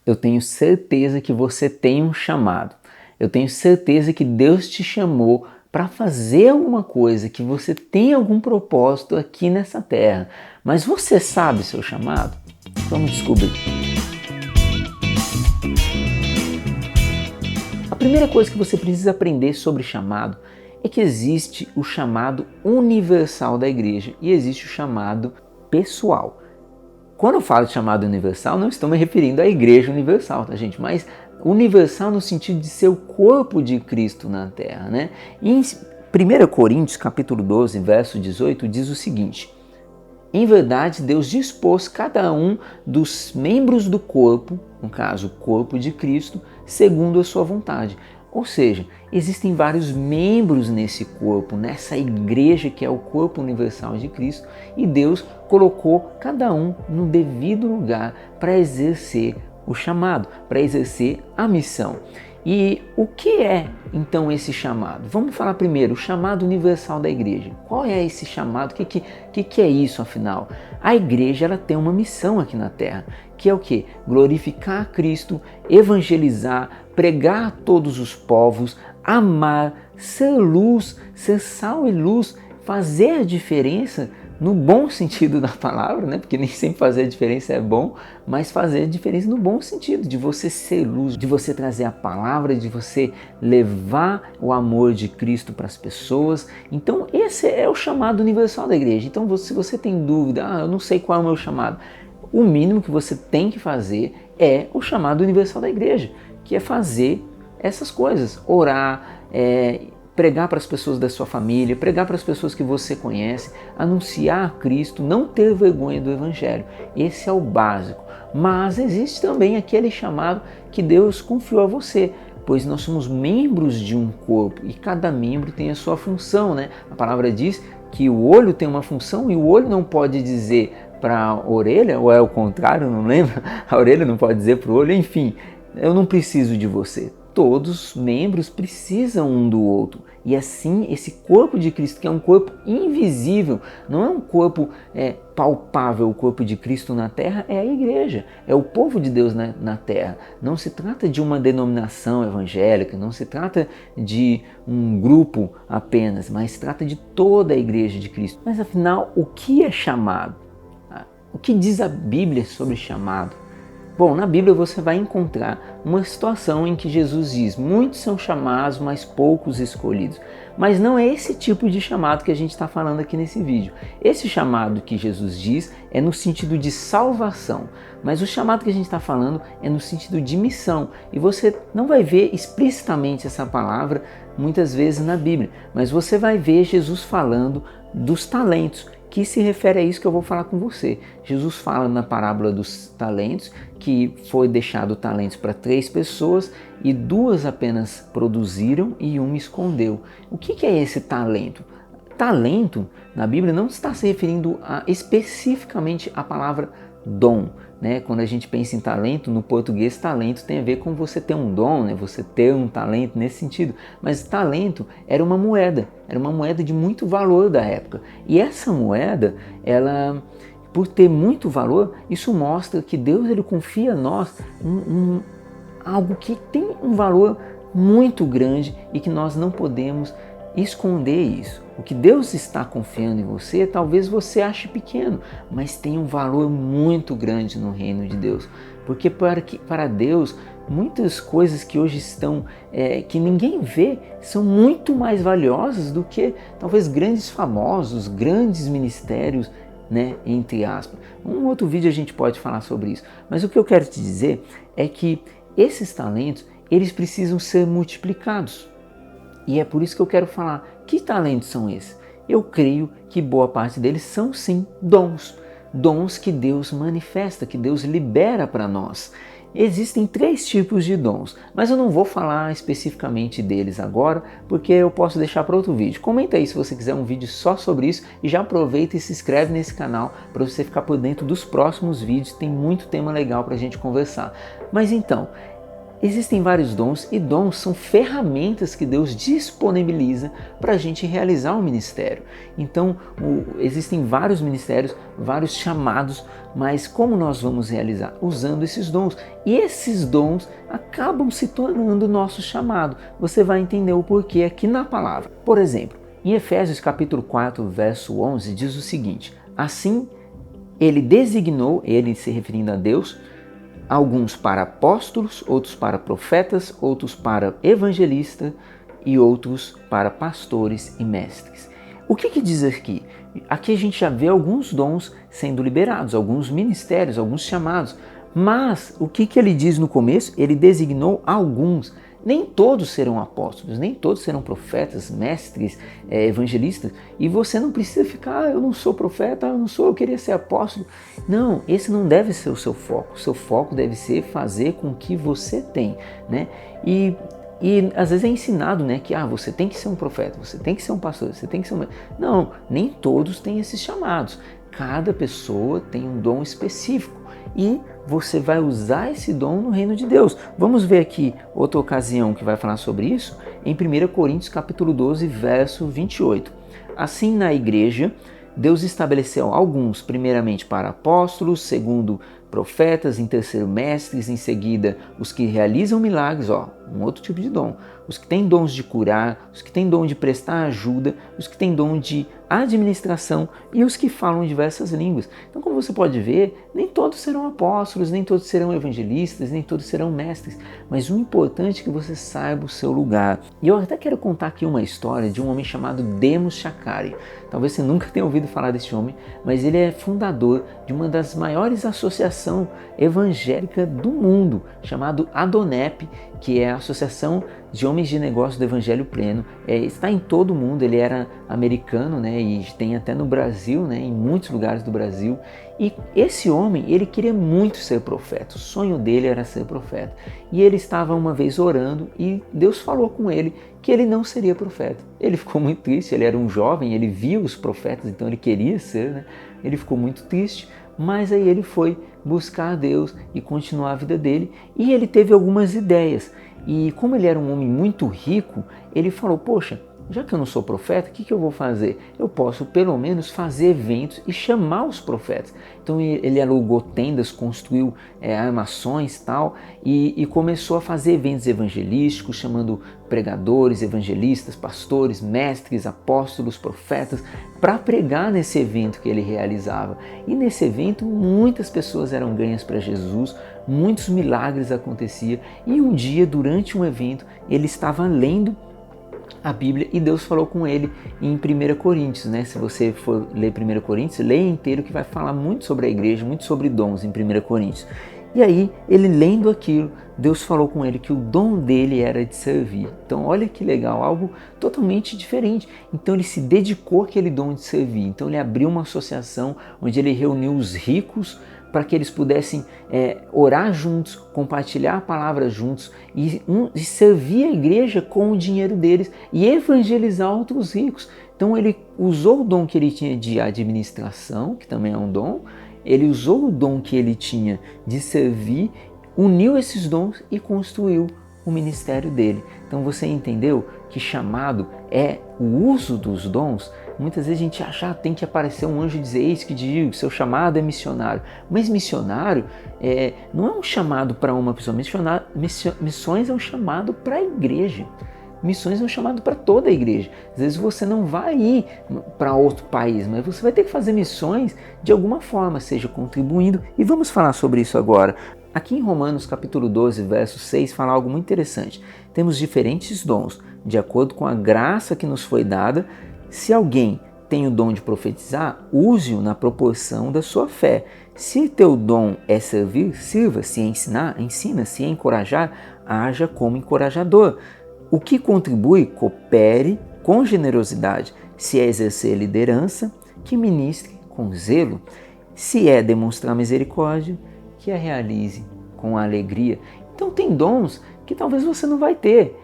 Eu tenho certeza que você tem um chamado. Eu tenho certeza que Deus te chamou para fazer alguma coisa, que você tem algum propósito aqui nessa terra. Mas você sabe o seu chamado? Vamos descobrir. A primeira coisa que você precisa aprender sobre chamado é que existe o chamado universal da igreja e existe o chamado pessoal. Quando eu falo de chamado universal, não estou me referindo à igreja universal, tá, gente? Mas universal no sentido de ser o corpo de Cristo na terra, né? Em 1 Coríntios, capítulo 12, verso 18, diz o seguinte: em verdade, Deus dispôs cada um dos membros do corpo, no caso, o corpo de Cristo, segundo a sua vontade. Ou seja, existem vários membros nesse corpo, nessa igreja que é o corpo universal de Cristo, e Deus colocou cada um no devido lugar para exercer o chamado, para exercer a missão. E o que é então esse chamado? Vamos falar primeiro, o chamado universal da igreja. Qual é esse chamado? O que é isso afinal? A igreja ela tem uma missão aqui na terra, que é o quê? Glorificar a Cristo, evangelizar, pregar a todos os povos, amar, ser luz, ser sal e luz, fazer a diferença no bom sentido da palavra, né? Porque nem sempre fazer a diferença é bom, mas fazer a diferença no bom sentido, de você ser luz, de você trazer a palavra, de você levar o amor de Cristo para as pessoas. Então esse é o chamado universal da igreja. Então se você tem dúvida, eu não sei qual é o meu chamado, o mínimo que você tem que fazer é o chamado universal da igreja, que é fazer essas coisas, orar, pregar para as pessoas da sua família, pregar para as pessoas que você conhece, anunciar Cristo, não ter vergonha do Evangelho. Esse é o básico. Mas existe também aquele chamado que Deus confiou a você, pois nós somos membros de um corpo e cada membro tem a sua função, né? A palavra diz que o olho tem uma função e o olho não pode dizer para a orelha, ou é o contrário, não lembro, a orelha não pode dizer para o olho, enfim, eu não preciso de você. Todos os membros precisam um do outro. E assim, esse corpo de Cristo, que é um corpo invisível, não é um corpo palpável, o corpo de Cristo na terra é a igreja, é o povo de Deus na terra. Não se trata de uma denominação evangélica, não se trata de um grupo apenas, mas se trata de toda a igreja de Cristo. Mas afinal, o que é chamado? O que diz a Bíblia sobre chamado? Bom, na Bíblia você vai encontrar uma situação em que Jesus diz: muitos são chamados, mas poucos escolhidos. Mas não é esse tipo de chamado que a gente está falando aqui nesse vídeo. Esse chamado que Jesus diz é no sentido de salvação, mas o chamado que a gente está falando é no sentido de missão. E você não vai ver explicitamente essa palavra muitas vezes na Bíblia, mas você vai ver Jesus falando dos talentos, que se refere a isso que eu vou falar com você. Jesus fala na parábola dos talentos que foi deixado talentos para 3 pessoas e 2 apenas produziram e 1 escondeu. O que é esse talento? Talento, na Bíblia, não está se referindo especificamente à palavra dom, né? Quando a gente pensa em talento, no português, talento tem a ver com você ter um dom, né? Você ter um talento nesse sentido. Mas talento era uma moeda de muito valor da época. E essa moeda, ela, por ter muito valor, isso mostra que Deus ele confia a nós algo que tem um valor muito grande e que nós não podemos esconder isso. O que Deus está confiando em você, talvez você ache pequeno, mas tem um valor muito grande no reino de Deus. Porque para Deus, muitas coisas que hoje estão, que ninguém vê, são muito mais valiosas do que talvez grandes famosos, grandes ministérios, né, entre aspas. Um outro vídeo a gente pode falar sobre isso. Mas o que eu quero te dizer é que esses talentos, eles precisam ser multiplicados. E é por isso que eu quero falar, que talentos são esses? Eu creio que boa parte deles são sim dons. Dons que Deus manifesta, que Deus libera para nós. Existem 3 tipos de dons, mas eu não vou falar especificamente deles agora, porque eu posso deixar para outro vídeo. Comenta aí se você quiser um vídeo só sobre isso e já aproveita e se inscreve nesse canal para você ficar por dentro dos próximos vídeos, tem muito tema legal para a gente conversar. Mas então, Existem vários dons e dons são ferramentas que Deus disponibiliza para a gente realizar o ministério. Então, existem vários ministérios, vários chamados, mas como nós vamos realizar? Usando esses dons. E esses dons acabam se tornando o nosso chamado. Você vai entender o porquê aqui na palavra. Por exemplo, em Efésios capítulo 4, verso 11, diz o seguinte: assim, ele designou, ele se referindo a Deus, alguns para apóstolos, outros para profetas, outros para evangelistas e outros para pastores e mestres. O que diz aqui? Aqui a gente já vê alguns dons sendo liberados, alguns ministérios, alguns chamados. Mas o que ele diz no começo? Ele designou alguns. Nem todos serão apóstolos, nem todos serão profetas, mestres, evangelistas. E você não precisa ficar, eu não sou profeta, eu queria ser apóstolo. Não, esse não deve ser o seu foco. O seu foco deve ser fazer com o que você tem, né? E às vezes é ensinado, né, que você tem que ser um profeta, você tem que ser um pastor, você tem que ser um... Não, nem todos têm esses chamados. Cada pessoa tem um dom específico. E você vai usar esse dom no reino de Deus. Vamos ver aqui outra ocasião que vai falar sobre isso em 1 Coríntios capítulo 12, verso 28. Assim, na igreja, Deus estabeleceu alguns, primeiramente para apóstolos, segundo profetas, em terceiro mestres, em seguida os que realizam milagres, um outro tipo de dom. Os que têm dons de curar, os que têm dom de prestar ajuda, os que têm dom de administração e os que falam diversas línguas. Então, como você pode ver, nem todos serão apóstolos, nem todos serão evangelistas, nem todos serão mestres, mas o importante é que você saiba o seu lugar. E eu até quero contar aqui uma história de um homem chamado Demos Shakari. Talvez você nunca tenha ouvido falar desse homem, mas ele é fundador de uma das maiores associações evangélica do mundo, chamado Adonep, que é a Associação de Homens de Negócios do Evangelho Pleno. Está em todo o mundo, ele era americano, né, e tem até no Brasil, né, em muitos lugares do Brasil. E esse homem, ele queria muito ser profeta, o sonho dele era ser profeta. E ele estava uma vez orando e Deus falou com ele que ele não seria profeta. Ele ficou muito triste, ele era um jovem, ele via os profetas, então ele queria ser, né? Ele ficou muito triste, mas aí ele foi buscar a Deus e continuar a vida dele, e ele teve algumas ideias. E como ele era um homem muito rico, ele falou: poxa, já que eu não sou profeta, o que eu vou fazer? Eu posso pelo menos fazer eventos e chamar os profetas. Então ele alugou tendas, construiu armações e tal, e começou a fazer eventos evangelísticos, chamando pregadores, evangelistas, pastores, mestres, apóstolos, profetas, para pregar nesse evento que ele realizava. E nesse evento muitas pessoas eram ganhas para Jesus, muitos milagres aconteciam, e um dia, durante um evento, ele estava lendo a Bíblia e Deus falou com ele em 1 Coríntios, né? Se você for ler 1 Coríntios, leia inteiro, que vai falar muito sobre a igreja, muito sobre dons em 1 Coríntios. E aí, ele lendo aquilo, Deus falou com ele que o dom dele era de servir. Então, olha que legal, algo totalmente diferente. Então, ele se dedicou àquele dom de servir. Então, ele abriu uma associação onde ele reuniu os ricos para que eles pudessem orar juntos, compartilhar a palavra juntos e servir a igreja com o dinheiro deles e evangelizar outros ricos. Então ele usou o dom que ele tinha de administração, que também é um dom, ele usou o dom que ele tinha de servir, uniu esses dons e construiu o ministério dele. Então você entendeu que chamado é o uso dos dons? Muitas vezes a gente acha que tem que aparecer um anjo e dizer: eis que digo, seu chamado é missionário. Mas missionário não é um chamado para uma pessoa. Missões é um chamado para a igreja. Missões é um chamado para toda a igreja. Às vezes você não vai ir para outro país, mas você vai ter que fazer missões de alguma forma, seja contribuindo. E vamos falar sobre isso agora. Aqui em Romanos capítulo 12, verso 6, fala algo muito interessante. Temos diferentes dons, de acordo com a graça que nos foi dada. Se alguém tem o dom de profetizar, use-o na proporção da sua fé. Se teu dom é servir, sirva. Se é ensinar, ensina. Se é encorajar, haja como encorajador. O que contribui, coopere com generosidade. Se é exercer liderança, que ministre com zelo. Se é demonstrar misericórdia, que a realize com alegria. Então tem dons que talvez você não vai ter.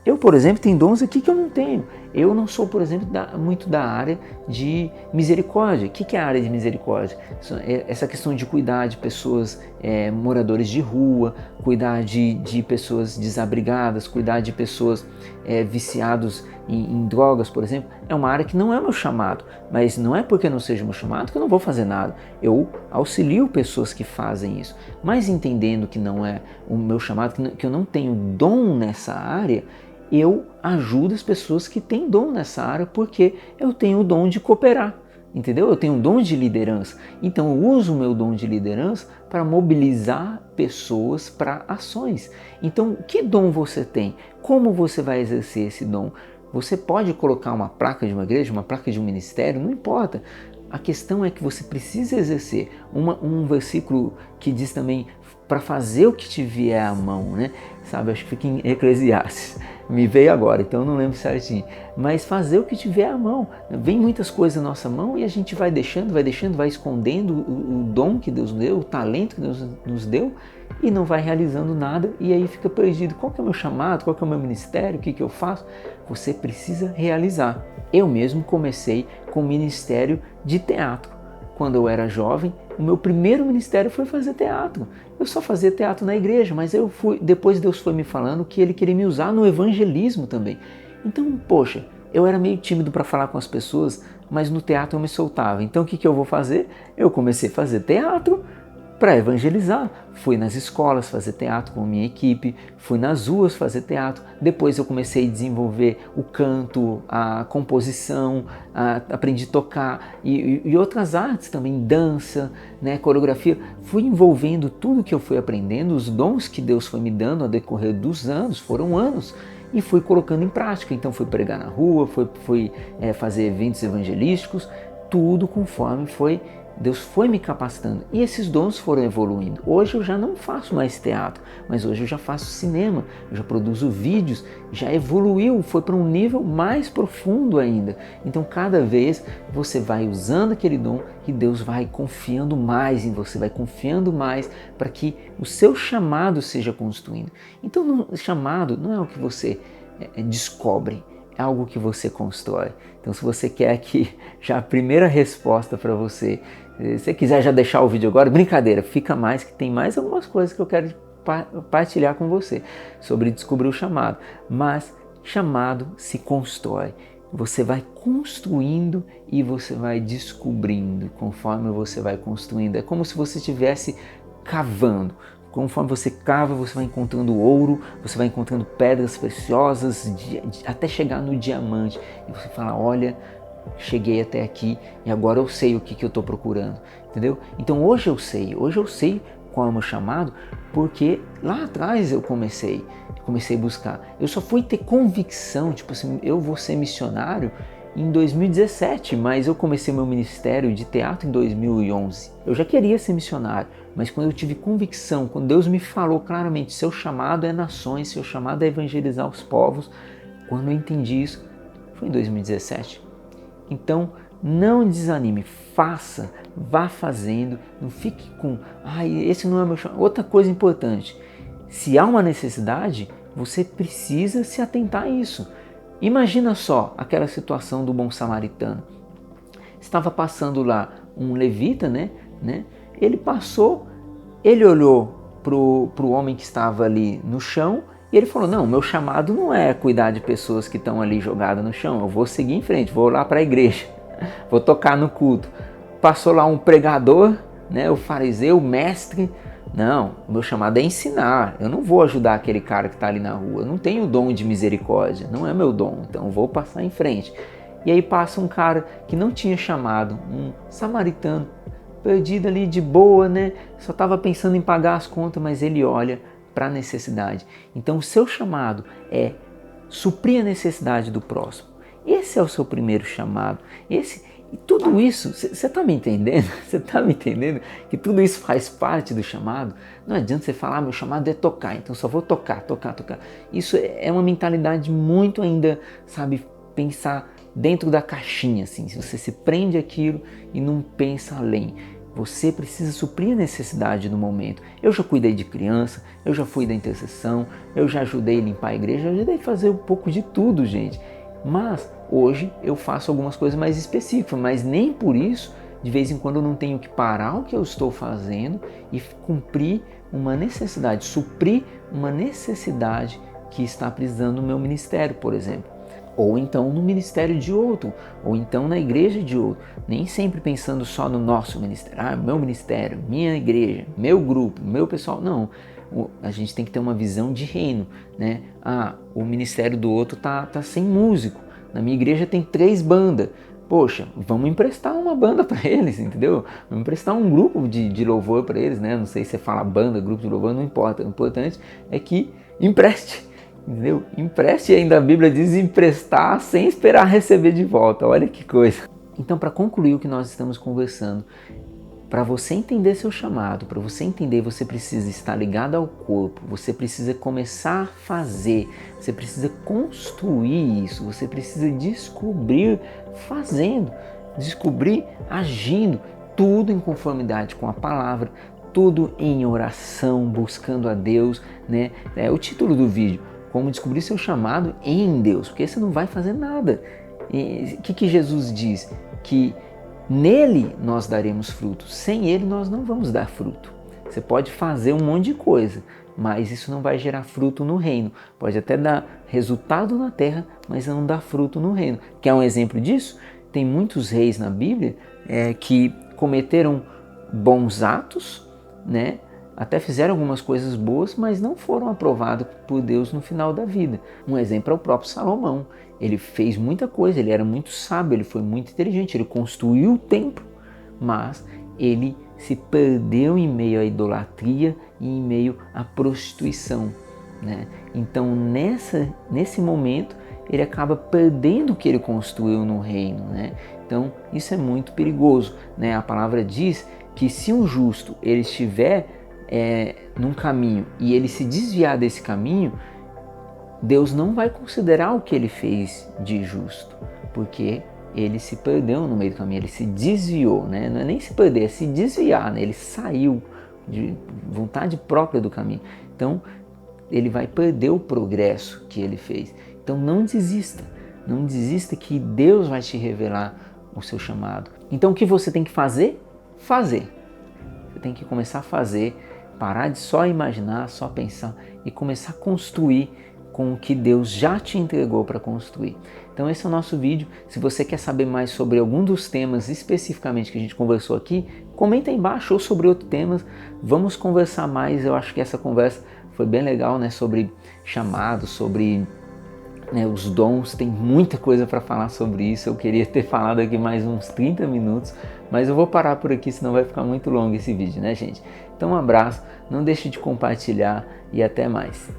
Eu, por exemplo, tenho dons aqui que eu não tenho. Eu não sou, por exemplo, muito da área de misericórdia. O que é a área de misericórdia? Essa questão de cuidar de pessoas, moradores de rua, cuidar de pessoas desabrigadas, cuidar de pessoas viciados em drogas, por exemplo, é uma área que não é meu chamado. Mas não é porque não seja meu chamado que eu não vou fazer nada. Eu auxilio pessoas que fazem isso. Mas entendendo que não é o meu chamado, que eu não tenho dom nessa área, eu ajudo as pessoas que têm dom nessa área porque eu tenho o dom de cooperar, entendeu? Eu tenho um dom de liderança, então eu uso o meu dom de liderança para mobilizar pessoas para ações. Então, que dom você tem? Como você vai exercer esse dom? Você pode colocar uma placa de uma igreja, uma placa de um ministério, não importa. A questão é que você precisa exercer. Um versículo que diz também para fazer o que te vier à mão, né? Sabe, acho que fica em Eclesiastes. Me veio agora, então eu não lembro certinho. Mas fazer o que te vier à mão. Vem muitas coisas na nossa mão e a gente vai deixando, vai escondendo o dom que Deus deu, o talento que Deus nos deu e não vai realizando nada e aí fica perdido. Qual que é o meu chamado? Qual que é o meu ministério? O que eu faço? Você precisa realizar. Eu mesmo comecei com o ministério de teatro. Quando eu era jovem, o meu primeiro ministério foi fazer teatro. Eu só fazia teatro na igreja, mas depois Deus foi me falando que Ele queria me usar no evangelismo também. Então, poxa, eu era meio tímido para falar com as pessoas, mas no teatro eu me soltava. Então o que eu vou fazer? Eu comecei a fazer teatro para evangelizar. Fui nas escolas fazer teatro com a minha equipe, fui nas ruas fazer teatro. Depois eu comecei a desenvolver o canto, a composição, aprendi a tocar e outras artes também, dança, né, coreografia. Fui envolvendo tudo que eu fui aprendendo, os dons que Deus foi me dando ao decorrer dos anos, foram anos, e fui colocando em prática. Então fui pregar na rua, fui fazer eventos evangelísticos, tudo conforme Deus foi me capacitando e esses dons foram evoluindo. Hoje eu já não faço mais teatro, mas hoje eu já faço cinema, eu já produzo vídeos, já evoluiu, foi para um nível mais profundo ainda. Então cada vez você vai usando aquele dom e Deus vai confiando mais em você, vai confiando mais para que o seu chamado seja construído. Então o chamado não é o que você descobre, é algo que você constrói. Então se você quer aqui já a primeira resposta para você, se você quiser já deixar o vídeo agora, brincadeira, fica mais que tem mais algumas coisas que eu quero partilhar com você sobre descobrir o chamado. Mas chamado se constrói. Você vai construindo e você vai descobrindo conforme você vai construindo. É como se você estivesse cavando. Conforme você cava, você vai encontrando ouro, você vai encontrando pedras preciosas, até chegar no diamante. E você fala, olha, cheguei até aqui e agora eu sei o que eu estou procurando, entendeu? Então hoje eu sei qual é o meu chamado, porque lá atrás eu comecei a buscar. Eu só fui ter convicção, tipo assim, eu vou ser missionário em 2017, mas eu comecei meu ministério de teatro em 2011. Eu já queria ser missionário, mas quando eu tive convicção, quando Deus me falou claramente, seu chamado é nações, seu chamado é evangelizar os povos, quando eu entendi isso, foi em 2017. Então, não desanime, faça, vá fazendo, não fique com, esse não é meu chamado. Outra coisa importante, se há uma necessidade, você precisa se atentar a isso. Imagina só aquela situação do bom samaritano. Estava passando lá um levita, né? Ele passou, ele olhou para o homem que estava ali no chão e ele falou, não, meu chamado não é cuidar de pessoas que estão ali jogadas no chão, eu vou seguir em frente, vou lá para a igreja, vou tocar no culto. Passou lá um pregador, né, o fariseu, o mestre, não, meu chamado é ensinar, eu não vou ajudar aquele cara que está ali na rua, eu não tenho dom de misericórdia, não é meu dom, então eu vou passar em frente. E aí passa um cara que não tinha chamado, um samaritano, perdido ali de boa, né? Só estava pensando em pagar as contas, mas ele olha para a necessidade. Então o seu chamado é suprir a necessidade do próximo. Esse é o seu primeiro chamado. E tudo isso, você está me entendendo? Você está me entendendo que tudo isso faz parte do chamado? Não adianta você falar, meu chamado é tocar, então só vou tocar. Isso é uma mentalidade muito ainda, sabe, pensar dentro da caixinha, assim. Se você se prende àquilo e não pensa além. Você precisa suprir a necessidade do momento. Eu já cuidei de criança, eu já fui da intercessão, eu já ajudei a limpar a igreja, eu ajudei a fazer um pouco de tudo, gente. Mas hoje eu faço algumas coisas mais específicas, mas nem por isso, de vez em quando eu não tenho que parar o que eu estou fazendo e cumprir uma necessidade, suprir uma necessidade que está precisando no meu ministério, por exemplo. Ou então no ministério de outro, ou então na igreja de outro. Nem sempre pensando só no nosso ministério, meu ministério, minha igreja, meu grupo, meu pessoal. Não, a gente tem que ter uma visão de reino, né? O ministério do outro tá sem músico. Na minha igreja tem 3 bandas. Poxa, vamos emprestar uma banda para eles, entendeu? Vamos emprestar um grupo de louvor para eles, né? Não sei se você fala banda, grupo de louvor, não importa. O importante é que empreste, entendeu? Empreste, e ainda a Bíblia diz emprestar sem esperar receber de volta. Olha que coisa. Então, para concluir o que nós estamos conversando, para você entender seu chamado, para você entender, você precisa estar ligado ao corpo, você precisa começar a fazer, você precisa construir isso, você precisa descobrir fazendo, descobrir agindo, tudo em conformidade com a palavra, tudo em oração, buscando a Deus, né? É o título do vídeo, como descobrir seu chamado em Deus, porque você não vai fazer nada. O que Jesus diz? Que nele nós daremos fruto, sem ele nós não vamos dar fruto. Você pode fazer um monte de coisa, mas isso não vai gerar fruto no reino. Pode até dar resultado na terra, mas não dá fruto no reino. Quer um exemplo disso? Tem muitos reis na Bíblia que cometeram bons atos, né? Até fizeram algumas coisas boas, mas não foram aprovados por Deus no final da vida. Um exemplo é o próprio Salomão. Ele fez muita coisa, ele era muito sábio, ele foi muito inteligente, ele construiu o templo, mas ele se perdeu em meio à idolatria e em meio à prostituição, né? Então nesse momento ele acaba perdendo o que ele construiu no reino, né? Então isso é muito perigoso, né? A palavra diz que se um justo ele estiver num caminho e ele se desviar desse caminho, Deus não vai considerar o que ele fez de justo, porque ele se perdeu no meio do caminho, ele se desviou, né? Não é nem se perder, é se desviar, né? Ele saiu de vontade própria do caminho. Então, ele vai perder o progresso que ele fez. Então, não desista que Deus vai te revelar o seu chamado. Então, o que você tem que fazer? Fazer. Você tem que começar a fazer, parar de só imaginar, só pensar e começar a construir com o que Deus já te entregou para construir. Então esse é o nosso vídeo. Se você quer saber mais sobre algum dos temas especificamente que a gente conversou aqui, comenta aí embaixo ou sobre outros temas. Vamos conversar mais. Eu acho que essa conversa foi bem legal, né? Sobre chamado, sobre os dons. Tem muita coisa para falar sobre isso. Eu queria ter falado aqui mais uns 30 minutos, mas eu vou parar por aqui, senão vai ficar muito longo esse vídeo, né, gente? Então um abraço, não deixe de compartilhar e até mais.